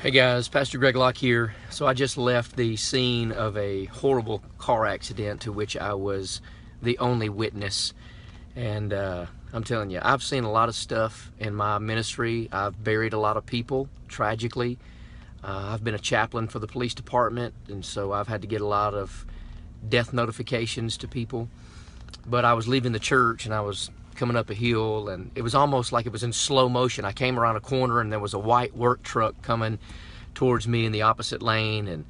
Hey guys, Pastor Greg Locke here. So I just left the scene of a horrible car accident to which I was the only witness. And I'm telling you, I've seen a lot of stuff in my ministry. I've buried a lot of people, tragically. I've been a chaplain for the police department, and so I've had to get a lot of death notifications to people. But I was leaving the church and I was coming up a hill, and it was almost like it was in slow motion. I came around a corner and there was a white work truck coming towards me in the opposite lane, and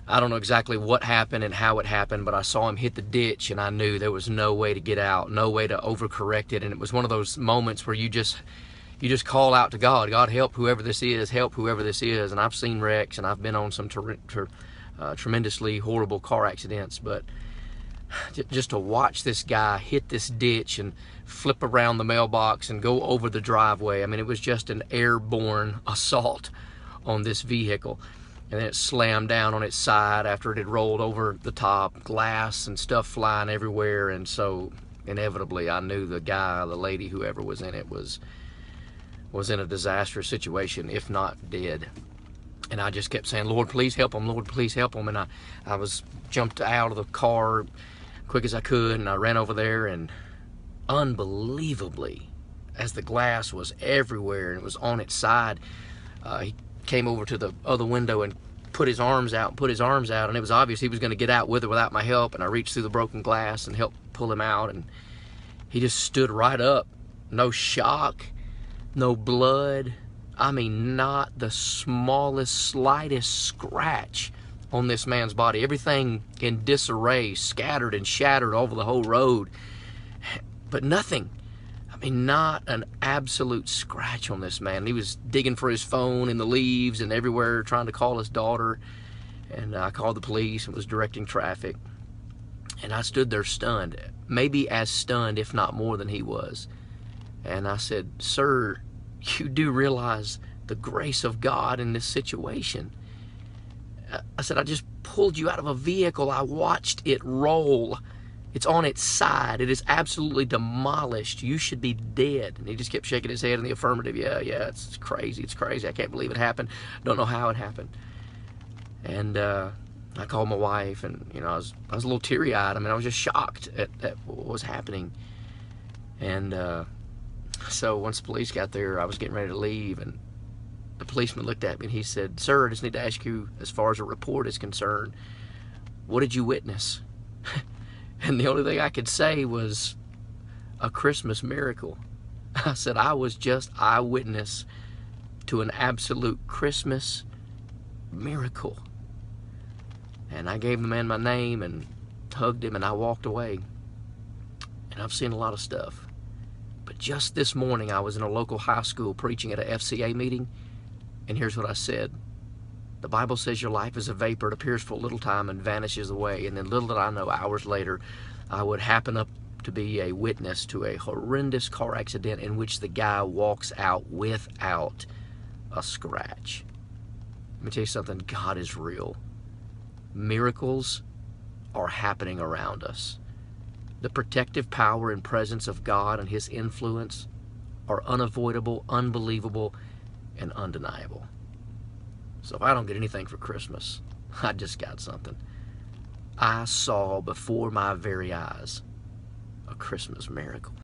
I don't know exactly what happened and how it happened, but I saw him hit the ditch and I knew there was no way to get out, no way to overcorrect it. And it was one of those moments where you just call out to God, God, help whoever this is, help whoever this is. And I've seen wrecks and I've been on some tremendously horrible car accidents, but just to watch this guy hit this ditch and flip around the mailbox and go over the driveway, I mean, it was just an airborne assault on this vehicle. And then it slammed down on its side after it had rolled over the top, glass and stuff flying everywhere. And so inevitably I knew the guy, the lady, whoever was in it was in a disastrous situation, if not dead. And I just kept saying, Lord, please help him, Lord, please help him. And I was jumped out of the car quick as I could, and I ran over there, and unbelievably, as the glass was everywhere and it was on its side, he came over to the other window and put his arms out, and it was obvious he was going to get out with or without my help. And I reached through the broken glass and helped pull him out, and he just stood right up. No shock, no blood. I mean, not the smallest, slightest scratch on this man's body. Everything in disarray, scattered and shattered over the whole road, but nothing. I mean, not an absolute scratch on this man. He was digging for his phone in the leaves and everywhere, trying to call his daughter. And I called the police and was directing traffic. And I stood there stunned, maybe as stunned, if not more than he was. And I said, sir, you do realize the grace of God in this situation. I said, I just pulled you out of a vehicle. I watched it roll. It's on its side. It is absolutely demolished. You should be dead. And he just kept shaking his head in the affirmative. Yeah, it's crazy. It's crazy. I can't believe it happened. Don't know how it happened. And I called my wife, and I was a little teary-eyed. I mean, I was just shocked at what was happening. And so once the police got there, I was getting ready to leave, and the policeman looked at me and he said, sir, I just need to ask you, as far as a report is concerned, what did you witness? And the only thing I could say was a Christmas miracle. I said, I was just eyewitness to an absolute Christmas miracle. And I gave the man my name and hugged him, and I walked away. And I've seen a lot of stuff. But just this morning, I was in a local high school preaching at a FCA meeting, and here's what I said. The Bible says your life is a vapor. It appears for a little time and vanishes away. And then little did I know, hours later, I would happen up to be a witness to a horrendous car accident in which the guy walks out without a scratch. Let me tell you something. God is real. Miracles are happening around us. The protective power and presence of God and His influence are unavoidable, unbelievable, and undeniable. So if I don't get anything for Christmas, I just got something. I saw before my very eyes a Christmas miracle.